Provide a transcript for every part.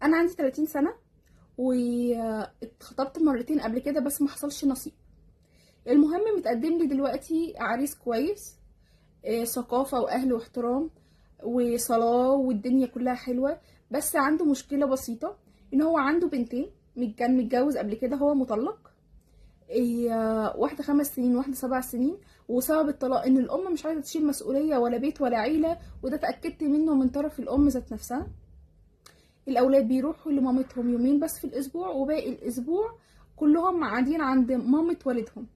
انا عندي 30 سنه واتخطبت مرتين قبل كده بس ما حصلش نصيب. المهم متقدم لي دلوقتي عريس كويس، ثقافه واهل واحترام وصلاه والدنيا كلها حلوه. بس عنده مشكله بسيطه، ان هو عنده بنتين، كان متجوز قبل كده، هو مطلق. واحده 5 سنين واحده 7 سنين. وسبب الطلاق ان الام مش عايزه تشيل مسؤوليه ولا بيت ولا عيله، وده اتاكدت منه من طرف الام ذات نفسها. الاولاد بيروحوا لمامتهم يومين بس في الاسبوع، وباقي الاسبوع كلهم قاعدين عند مامة والدهم.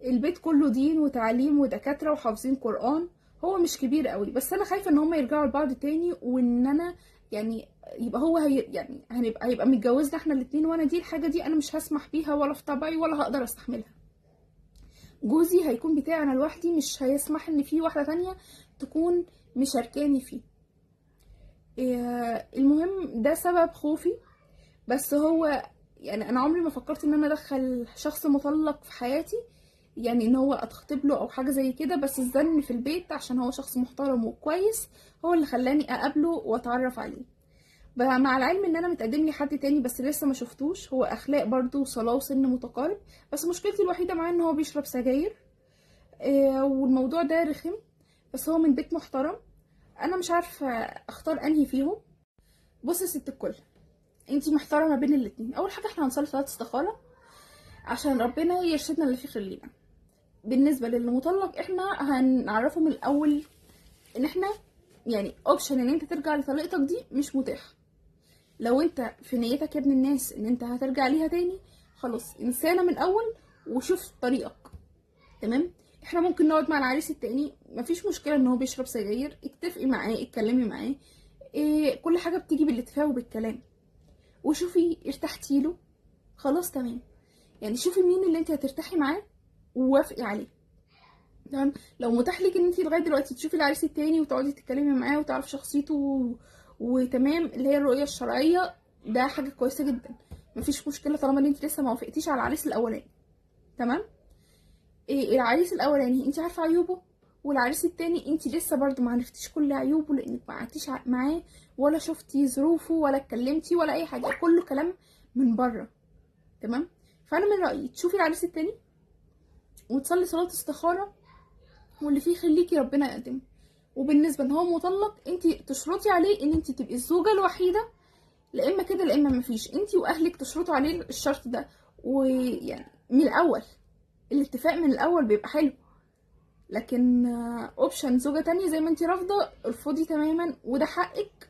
البيت كله دين وتعليم ودكاترة وحافظين قرآن. هو مش كبير قوي، بس انا خايفة ان هم يرجعوا لبعض تاني، وان انا يعني يبقى هو يعني هيبقى متجوزنا احنا الاتنين، وانا دي الحاجة دي انا مش هسمح بيها ولا في طبعي ولا هقدر استحملها. جوزي هيكون بتاعي انا لوحدي، مش هيسمح ان في واحدة تانية تكون مشاركاني فيه. المهم ده سبب خوفي. بس هو يعني انا عمري ما فكرت ان انا ادخل شخص مطلق في حياتي، يعني ان هو اتخطب له او حاجه زي كده. بس الزن في البيت عشان هو شخص محترم وكويس هو اللي خلاني اقابله واتعرف عليه. بقى مع العلم ان انا متقدم لي حد تاني بس لسه ما شفتوش. هو اخلاق برضو وصلاه وسن متقارب، بس مشكلتي الوحيده معاه ان هو بيشرب سجاير. والموضوع ده رخم. بس هو من بيت محترم. انا مش عارفه اختار انهي فيهم. بص يا ست الكل، انتي محتاره ما بين الاتنين. اول حاجه احنا هنصلي صلاه استخاره عشان ربنا يرشدنا اللي فيه خير لينا. بالنسبه للي مطلق احنا هنعرفه من الاول ان احنا يعني اوبشن ان انت ترجع لطليقتك دي مش متاح. لو انت في نيتك يا ابن الناس ان انت هترجع ليها تاني، خلاص انسانه من الاول وشوف طريقك. تمام. احنا ممكن نقعد مع العريس التاني، مفيش مشكله ان هو بيشرب سجاير، اتفقي معاه اتكلمي معاه. كل حاجه بتيجي بالاتفاق وبالكلام. وشوفي ارتحتي له، خلاص تمام. يعني شوفي مين اللي انت هترتاحي معاه ووافقي عليه. تمام. لو متاح لك ان انت لغايه دلوقتي تشوفي العريس التاني وتقعدي تتكلمي معاه وتعرفي شخصيته وتمام اللي هي الرؤيه الشرعيه، ده حاجه كويسه جدا. مفيش مشكله طالما ان انت لسه ما وافقتيش على العريس الاولاني. تمام. العريس الاولاني انت عارفه عيوبه، والعريس التاني انت لسه برضو ما عرفتيش كل عيوبه لانك ما قعدتيش معاه ولا شفتي ظروفه ولا اتكلمتي ولا اي حاجه، كله كلام من بره. تمام. فانا من رايي تشوفي العريس التاني وتصلي صلاه استخاره، واللي فيه خليكي ربنا يقدمه. وبالنسبه ان هو مطلق انت تشرطي عليه ان انت تبقي الزوجه الوحيده، لا اما كده لا اما مفيش. انت واهلك تشرطوا عليه الشرط ده، ويعني من الاول الاتفاق من الاول بيبقى حلو. لكن اوبشن زوجه تانية زي ما انت رافضه ارفضي تماما، وده حقك.